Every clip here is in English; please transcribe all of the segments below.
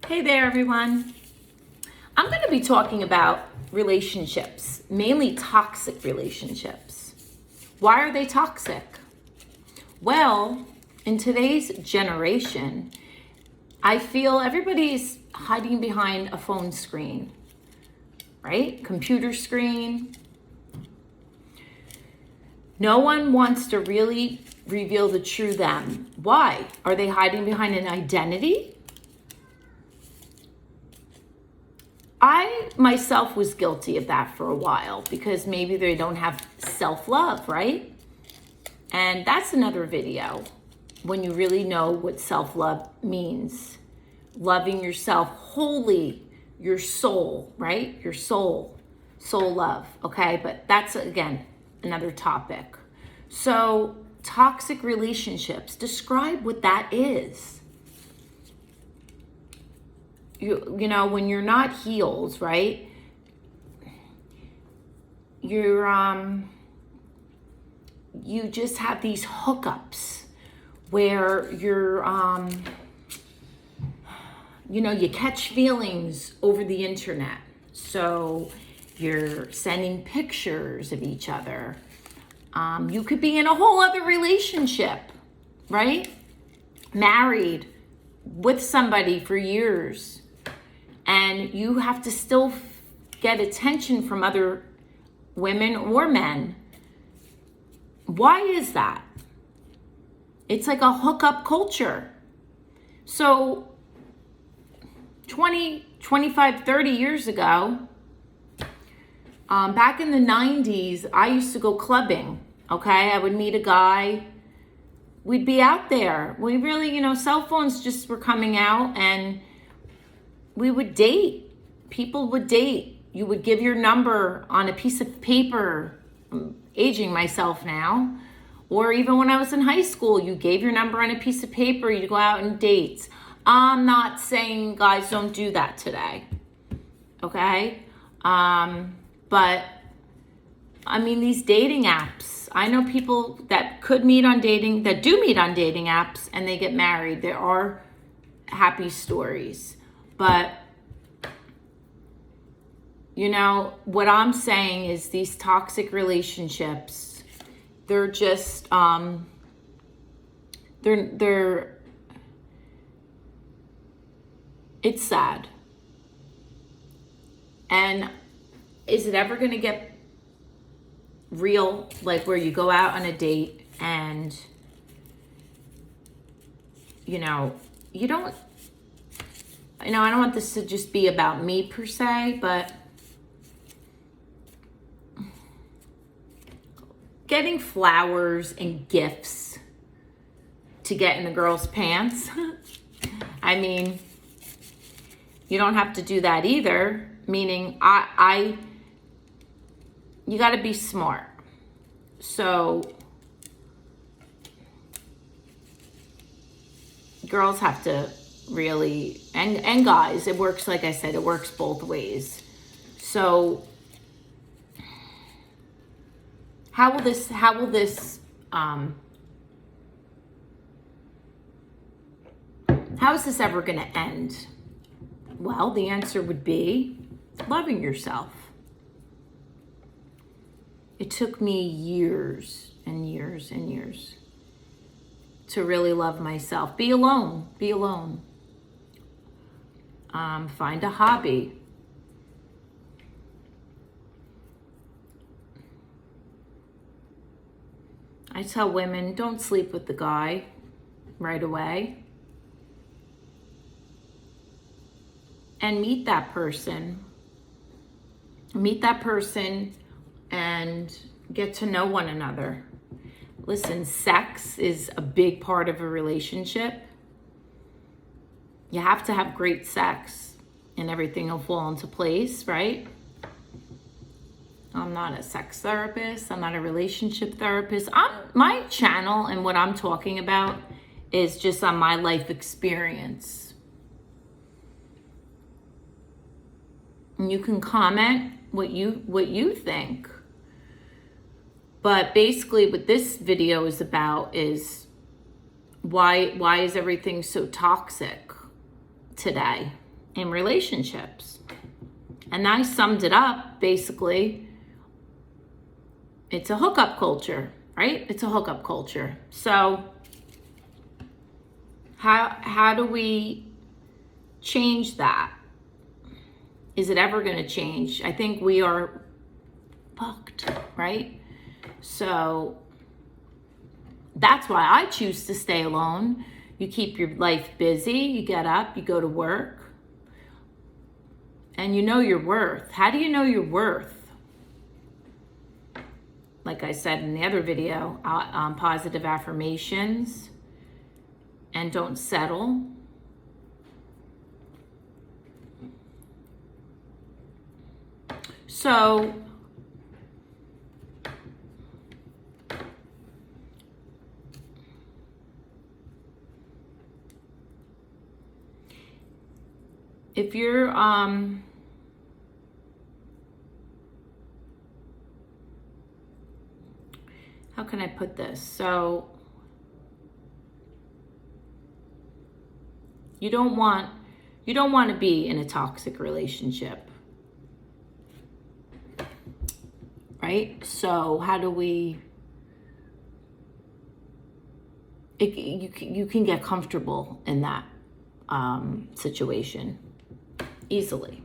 Hey there, everyone. I'm going to be talking about relationships, mainly toxic relationships. Why are they toxic? Well, in today's generation, I feel everybody's hiding behind a phone screen, right? Computer screen. No one wants to really reveal the true them. Why? Are they hiding behind an identity? I myself was guilty of that for a while because maybe they don't have self-love, right? And that's another video when you really know what self-love means. Loving yourself wholly, your soul, right? Your soul love, okay? But that's, again, another topic. So toxic relationships, describe what that is. You know, when you're not healed, right? You just have these hookups where you catch feelings over the internet. So you're sending pictures of each other. You could be in a whole other relationship, right? Married with somebody for years. And you have to still get attention from other women or men. Why is that? It's like a hookup culture. So 20, 25, 30 years ago, back in the 90s, I used to go clubbing, okay? I would meet a guy. We'd be out there. We really, cell phones just were coming out and we would date. People would date. You would give your number on a piece of paper. I'm aging myself now. Or even when I was in high school, you gave your number on a piece of paper. You'd go out and date. I'm not saying guys don't do that today. Okay? But, I mean, these dating apps. I know people that do meet on dating apps, and they get married. There are happy stories. But, what I'm saying is these toxic relationships, they're just, it's sad. And is it ever going to get real, like where you go out on a date and, you don't, I don't want this to just be about me per se, but getting flowers and gifts to get in the girl's pants. I mean, you don't have to do that either. Meaning, you got to be smart. So girls have to really, and guys, it works, like I said, it works both ways. So how will this how is this ever going to end? Well, the answer would be loving yourself. It took me years and years and years to really love myself. Be alone. Find a hobby. I tell women, don't sleep with the guy right away. And meet that person. And get to know one another. Listen, sex is a big part of a relationship. You have to have great sex and everything will fall into place, right? I'm not a sex therapist. I'm not a relationship therapist. My channel and what I'm talking about is just on my life experience. And you can comment what you think. But basically what this video is about is why is everything so toxic today? in relationships. And I summed it up, basically. It's a hookup culture, right? It's a hookup culture. So how do we change that? Is it ever going to change? I think we are fucked, right? So that's why I choose to stay alone. You keep your life busy, you get up, you go to work, and you know your worth. How do you know your worth? Like I said in the other video, positive affirmations, and don't settle. So if you're how can I put this? So you don't want to be in a toxic relationship, right? So how do we? You can get comfortable in that situation easily.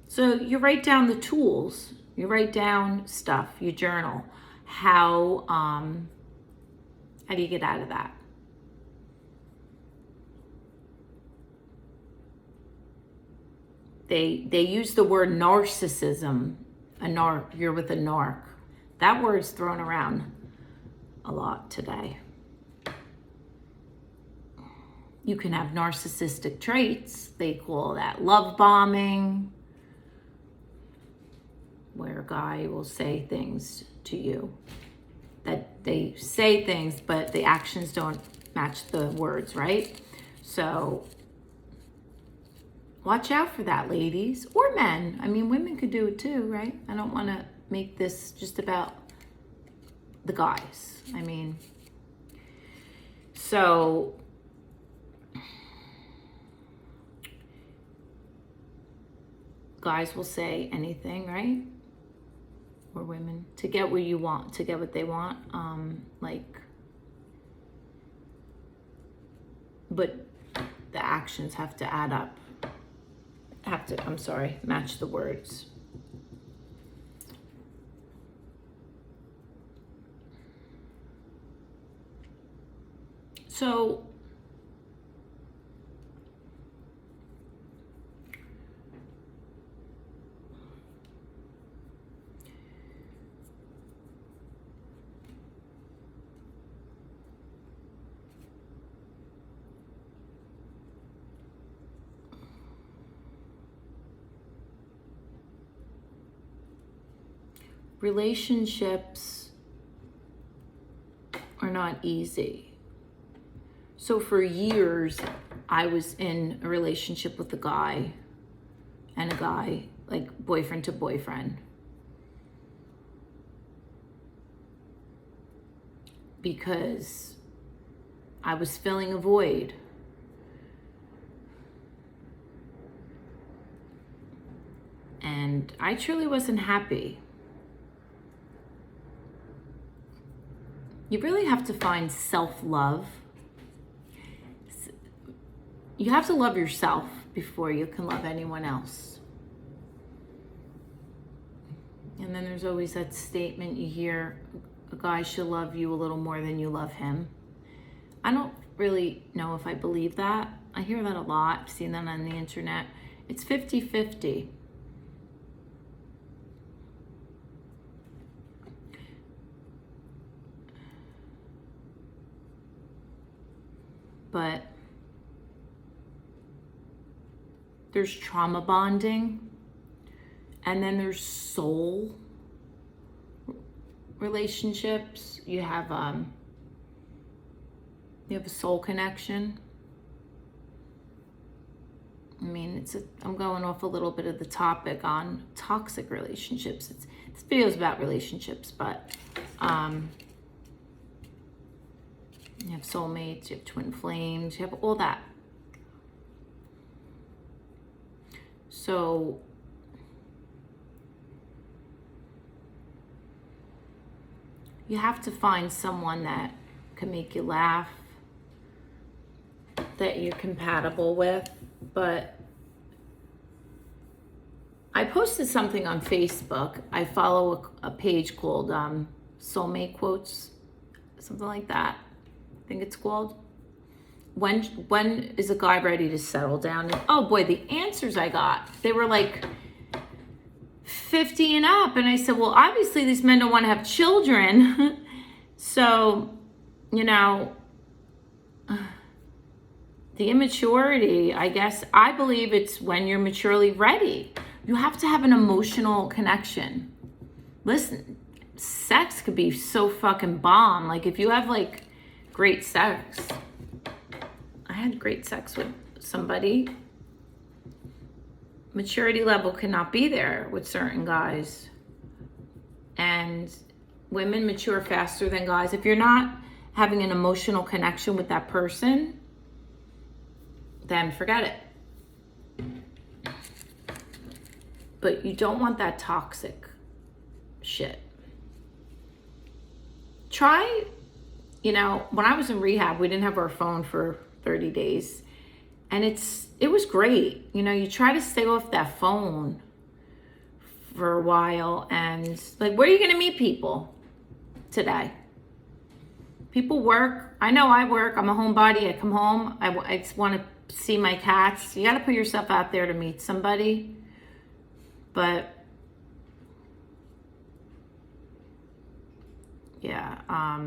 So you write down the tools. You write down stuff, you journal. How do you get out of that? They use the word narcissism. You're with a narc. That word's thrown around a lot today. You can have narcissistic traits. They call that love bombing, where a guy will say things to you that they say things, but the actions don't match the words, right? So watch out for that, ladies, or men. I mean, women could do it too, right? I don't want to make this just about the guys. I mean, so guys will say anything, right? Or women, to get what you want, to get what they want. But the actions have to add up. Match the words. So relationships are not easy. So for years, I was in a relationship with a guy, like boyfriend to boyfriend. Because I was filling a void. And I truly wasn't happy. You really have to find self-love. You have to love yourself before you can love anyone else. And then there's always that statement you hear, a guy should love you a little more than you love him. I don't really know if I believe that. I hear that a lot. I've seen that on the internet. It's 50-50. But there's trauma bonding, and then there's soul relationships. You have a soul connection. I mean, I'm going off a little bit of the topic on toxic relationships. This video is about relationships, but You have soulmates, you have twin flames, you have all that. So you have to find someone that can make you laugh, that you're compatible with. But I posted something on Facebook. I follow a page called Soulmate Quotes, something like that. I think it's called. When is a guy ready to settle down? And, oh boy, the answers I got, they were like 50 and up. And I said, well, obviously these men don't want to have children. So, you know, the immaturity, I guess, I believe it's when you're maturely ready. You have to have an emotional connection. Listen, sex could be so fucking bomb. Like if you have like great sex. I had great sex with somebody. Maturity level cannot be there with certain guys. And women mature faster than guys. If you're not having an emotional connection with that person, then forget it. But you don't want that toxic shit. Try, you know, when I was in rehab, we didn't have our phone for 30 days. And it was great. You know, you try to stay off that phone for a while. And like, where are you going to meet people today? People work. I know I work. I'm a homebody. I come home. I just want to see my cats. You got to put yourself out there to meet somebody. But yeah, I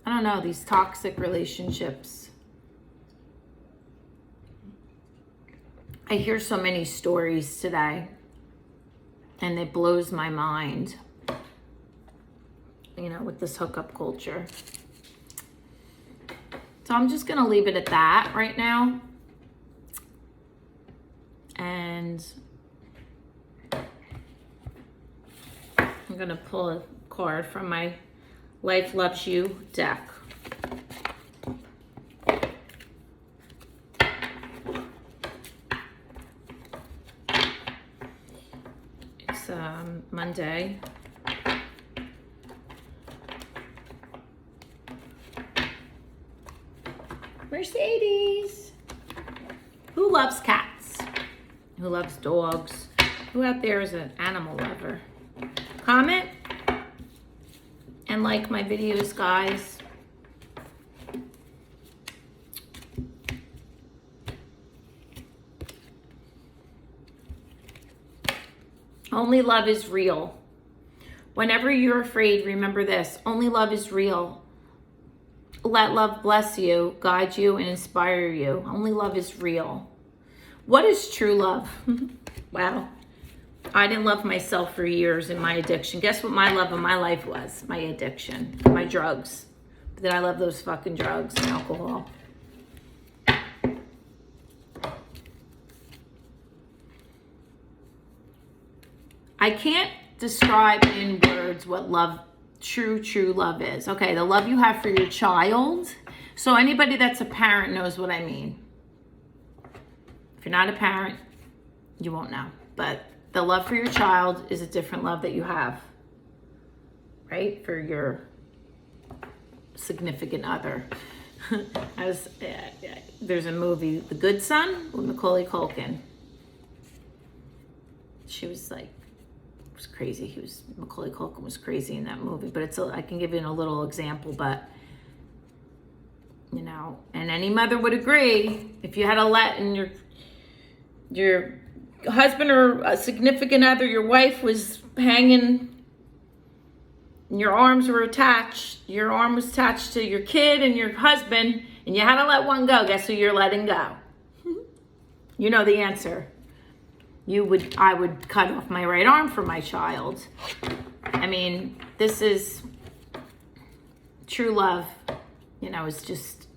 don't know, these toxic relationships. I hear so many stories today and it blows my mind, you know, with this hookup culture. So I'm just going to leave it at that right now. And I'm going to pull a card from my Life Loves You deck. It's Monday. Mercedes. Who loves cats? Who loves dogs? Who out there is an animal lover? Comment and like my videos, guys. Only love is real. Whenever you're afraid, remember this. Only love is real. Let love bless you, guide you, and inspire you. Only love is real. What is true love? Wow. I didn't love myself for years in my addiction. Guess what my love of my life was? My addiction, my drugs. But then I love those fucking drugs and alcohol. I can't describe in words what love, true love is. Okay, the love you have for your child. So anybody that's a parent knows what I mean. If you're not a parent, you won't know. But the love for your child is a different love that you have, right? For your significant other. There's a movie, The Good Son, with Macaulay Culkin. She was like, it was crazy. Macaulay Culkin was crazy in that movie. But I can give you a little example, but you know, and any mother would agree, if you had a let in your husband or a significant other, your wife was hanging, and your arms were attached, your arm was attached to your kid and your husband, and you had to let one go, guess who you're letting go? You know the answer. I would cut off my right arm for my child. I mean, this is true love. You know, it's just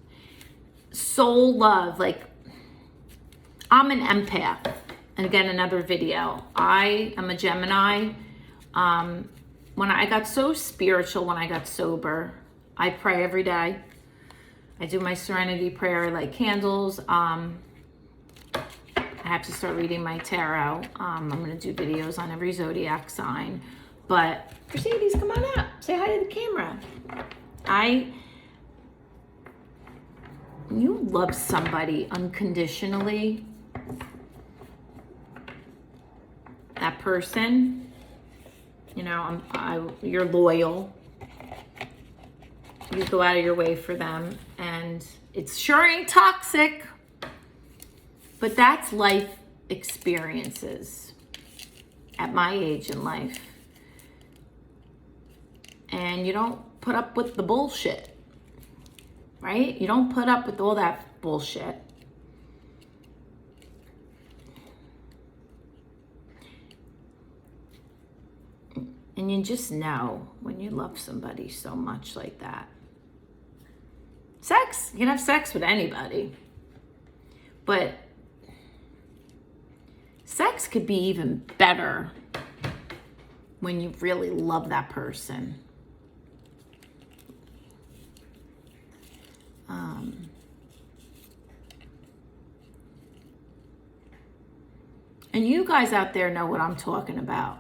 soul love. Like, I'm an empath. And again, another video. I am a Gemini. When I got so spiritual, when I got sober, I pray every day. I do my serenity prayer, I light candles. I have to start reading my tarot. I'm going to do videos on every zodiac sign. But Mercedes, come on up. Say hi to the camera. You love somebody unconditionally. That person, you know, you're loyal. You go out of your way for them, and it sure ain't toxic. But that's life experiences at my age in life. And you don't put up with the bullshit, right? You don't put up with all that bullshit. And you just know when you love somebody so much like that. Sex, you can have sex with anybody. But sex could be even better when you really love that person. And you guys out there know what I'm talking about.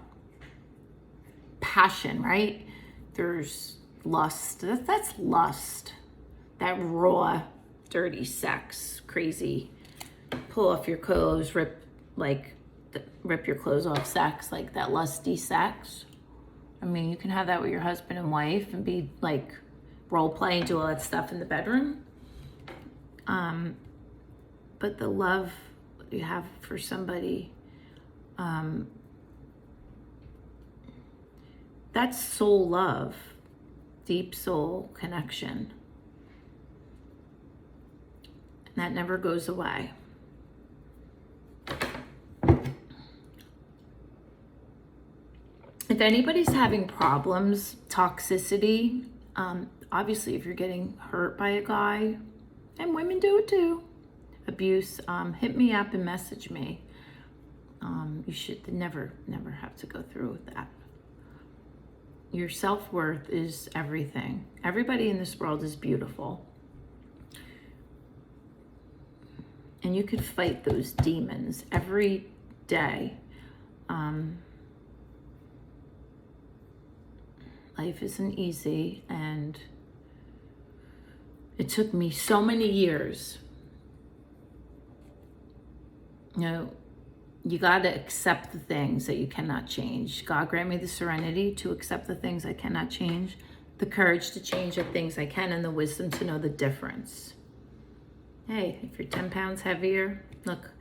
Passion, right? There's lust. That's lust. That raw, dirty sex, crazy. Pull off your clothes, rip your clothes off sex, like that lusty sex. I mean, you can have that with your husband and wife and be like role play and do all that stuff in the bedroom. But the love you have for somebody, that's soul love, deep soul connection. And that never goes away. If anybody's having problems, toxicity, obviously if you're getting hurt by a guy, and women do it too, abuse, hit me up and message me. You should never have to go through with that. Your self-worth is everything. Everybody in this world is beautiful. And you could fight those demons every day. Life isn't easy, and it took me so many years. You know, you got to accept the things that you cannot change. God grant me the serenity to accept the things I cannot change, the courage to change the things I can, and the wisdom to know the difference. Hey, if you're 10 pounds heavier, look,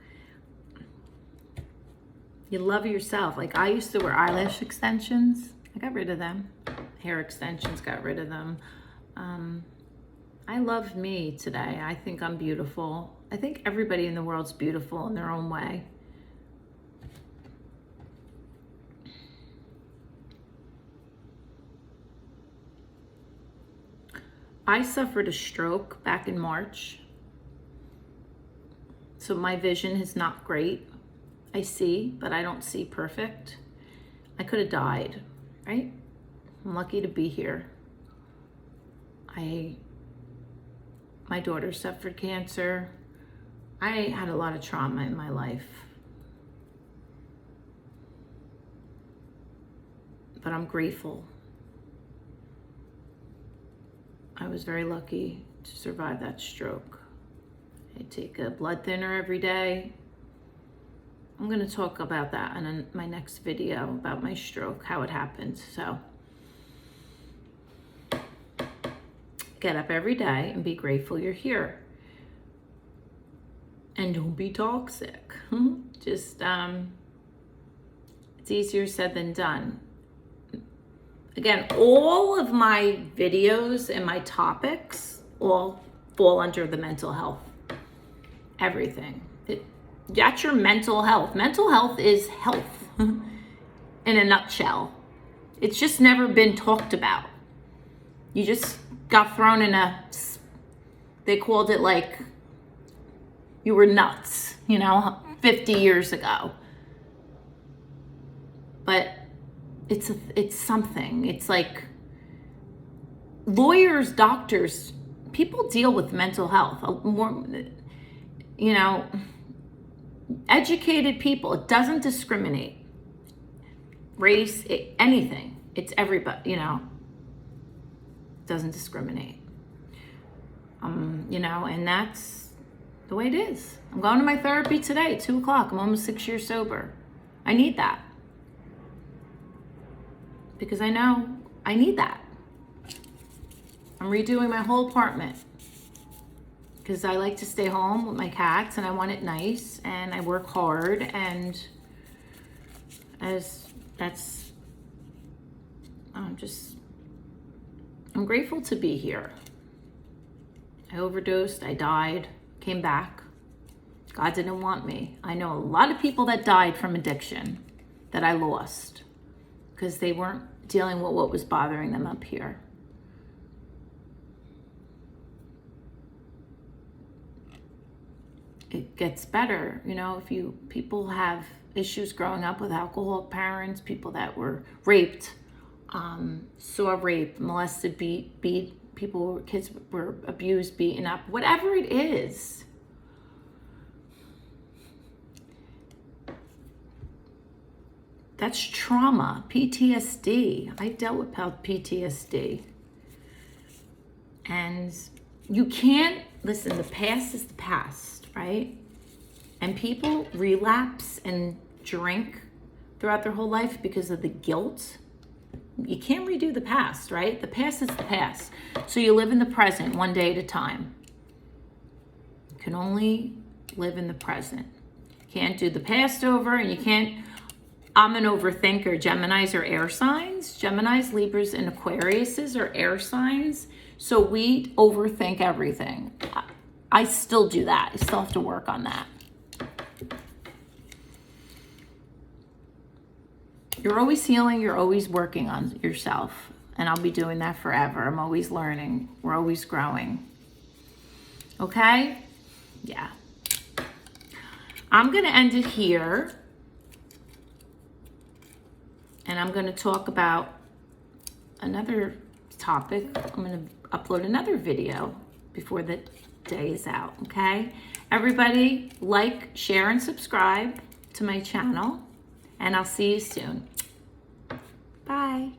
you love yourself. Like I used to wear eyelash extensions. I got rid of them. Hair extensions, got rid of them. I love me today. I think I'm beautiful. I think everybody in the world's beautiful in their own way. I suffered a stroke back in March. So my vision is not great. I see, but I don't see perfect. I could have died, right? I'm lucky to be here. My daughter suffered cancer. I had a lot of trauma in my life. But I'm grateful. I was very lucky to survive that stroke. I take a blood thinner every day. I'm going to talk about that in my next video about my stroke, how it happened. So get up every day and be grateful you're here. And don't be toxic. Just, it's easier said than done. Again, all of my videos and my topics all fall under the mental health. Everything. That's your mental health. Mental health is health in a nutshell. It's just never been talked about. You just got thrown in they called it like you were nuts, 50 years ago. But it's something. It's like lawyers, doctors people deal with mental health more, you know, educated people. It doesn't discriminate race, anything. It's everybody, you know, doesn't discriminate. You know, and that's the way it is. I'm going to my therapy today, 2 o'clock. I'm almost 6 years sober. I need that. Because I know I need that. I'm redoing my whole apartment. Because I like to stay home with my cats and I want it nice and I work hard, and I'm grateful to be here. I overdosed, I died, came back. God didn't want me. I know a lot of people that died from addiction that I lost because they weren't dealing with what was bothering them up here. It gets better, you know, if people have issues growing up with alcoholic parents, people that were raped, saw rape, molested, beat, kids were abused, beaten up, whatever it is. That's trauma, PTSD. I dealt with PTSD. And you can't, listen, the past is the past, right? And people relapse and drink throughout their whole life because of the guilt. You can't redo the past, right? The past is the past. So you live in the present one day at a time. You can only live in the present. You can't do the past over, and you can't, I'm an overthinker. Geminis are air signs. Geminis, Libras, and Aquariuses are air signs. So we overthink everything. I still do that. I still have to work on that. You're always healing. You're always working on yourself. And I'll be doing that forever. I'm always learning. We're always growing. Okay? Yeah. I'm going to end it here. And I'm going to talk about another topic. I'm going to upload another video before the day is out. Okay? Everybody, like, share, and subscribe to my channel. And I'll see you soon. Bye.